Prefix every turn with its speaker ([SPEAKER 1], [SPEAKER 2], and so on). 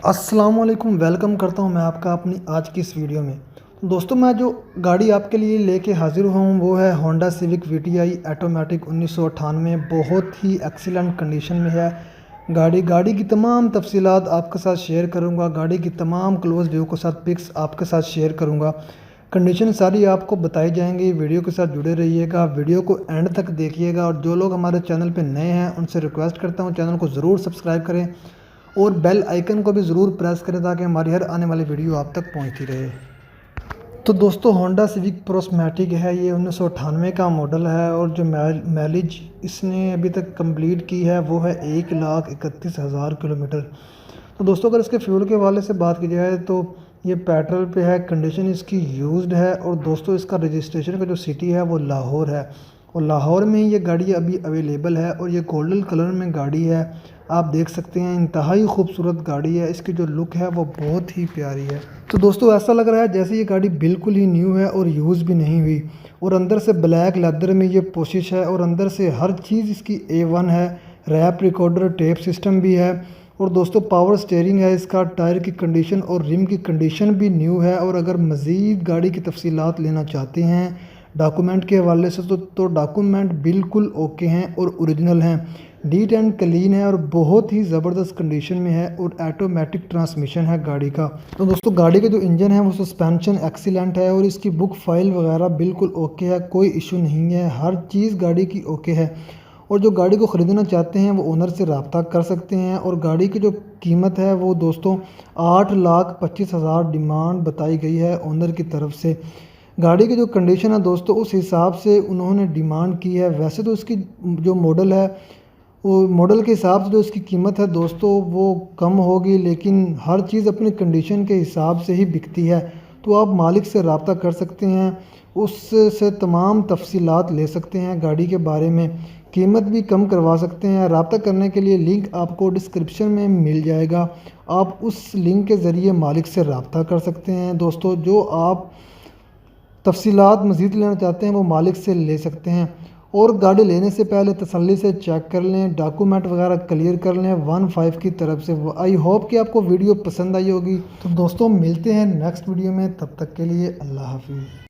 [SPEAKER 1] अस्सलाम वालेकुम। वेलकम करता हूं मैं आपका अपनी आज की इस वीडियो में। दोस्तों, मैं जो गाड़ी आपके लिए लेके हाज़िर हुआ हूं वो है होंडा सिविक वीटीआई ऑटोमेटिक 1998। बहुत ही एक्सीलेंट कंडीशन में है गाड़ी की तमाम तफसीलात आपके साथ शेयर करूंगा। गाड़ी की तमाम क्लोज व्यू के साथ पिक्स आपके साथ शेयर करूंगा। कंडीशन सारी आपको बताई जाएंगी। वीडियो के साथ जुड़े रहिएगा, वीडियो को एंड तक देखिएगा। और जो लोग हमारे चैनल पर नए हैं उनसे रिक्वेस्ट करता हूँ चैनल को ज़रूर सब्सक्राइब करें और बेल आइकन को भी ज़रूर प्रेस करें ताकि हमारी हर आने वाली वीडियो आप तक पहुंचती रहे। तो दोस्तों, होंडा सिविक प्रोस्मैटिक है, ये 1998 का मॉडल है और जो माइलेज इसने अभी तक कंप्लीट की है वो है 1,31,000 किलोमीटर। तो दोस्तों, अगर इसके फ्यूल के हवाले से बात की जाए तो ये पेट्रोल पे है। कंडीशन इसकी यूज्ड है और दोस्तों इसका रजिस्ट्रेशन का जो सिटी है वो लाहौर है और लाहौर में ही ये गाड़ी अभी अवेलेबल है और ये गोल्डन कलर में गाड़ी है। आप देख सकते हैं इंतहाई खूबसूरत गाड़ी है। इसकी जो लुक है वो बहुत ही प्यारी है। तो दोस्तों, ऐसा लग रहा है जैसे ये गाड़ी बिल्कुल ही न्यू है और यूज़ भी नहीं हुई। और अंदर से ब्लैक लेदर में ये पोशिश है और अंदर से हर चीज़ इसकी A1 है। रैप रिकॉर्डर टेप सिस्टम भी है और दोस्तों पावर स्टीयरिंग है इसका। टायर की कंडीशन और रिम की कंडीशन भी न्यू है। और अगर मज़ीद गाड़ी की तफसीलात लेना चाहते हैं डॉक्यूमेंट के हवाले से तो डॉक्यूमेंट बिल्कुल ओके हैं और ओरिजिनल हैं। नीट एंड क्लीन है और बहुत ही ज़बरदस्त कंडीशन में है और ऑटोमेटिक ट्रांसमिशन है गाड़ी का। तो दोस्तों, गाड़ी का जो इंजन है वो सस्पेंशन एक्सीलेंट है और इसकी बुक फाइल वगैरह बिल्कुल ओके है, कोई इशू नहीं है। हर चीज़ गाड़ी की ओके है। और जो गाड़ी को ख़रीदना चाहते हैं वो ओनर से रब्ता कर सकते हैं। और गाड़ी की जो कीमत है वो दोस्तों 8,25,000 डिमांड बताई गई है ओनर की तरफ से। गाड़ी की जो कंडीशन है दोस्तों उस हिसाब से उन्होंने डिमांड की है। वैसे तो इसकी जो मॉडल है वो मॉडल के हिसाब से जो इसकी कीमत है दोस्तों वो कम होगी, लेकिन हर चीज़ अपनी कंडीशन के हिसाब से ही बिकती है। तो आप मालिक से रब्ता कर सकते हैं, उससे तमाम तफसीलात ले सकते हैं गाड़ी के बारे में, कीमत भी कम करवा सकते हैं। रब्ता करने के लिए लिंक आपको डिस्क्रिप्शन में मिल जाएगा। आप उस लिंक के ज़रिए मालिक से रब्ता कर सकते हैं। दोस्तों, जो आप तफसीलात मज़ीद लेना चाहते हैं वो मालिक से ले सकते हैं। और गाड़ी लेने से पहले तसल्ली से चेक कर लें, डॉक्यूमेंट वगैरह क्लियर कर लें 15 की तरफ से। आई होप कि आपको वीडियो पसंद आई होगी। तो दोस्तों, मिलते हैं नेक्स्ट वीडियो में, तब तक के लिए अल्लाह हाफिज़।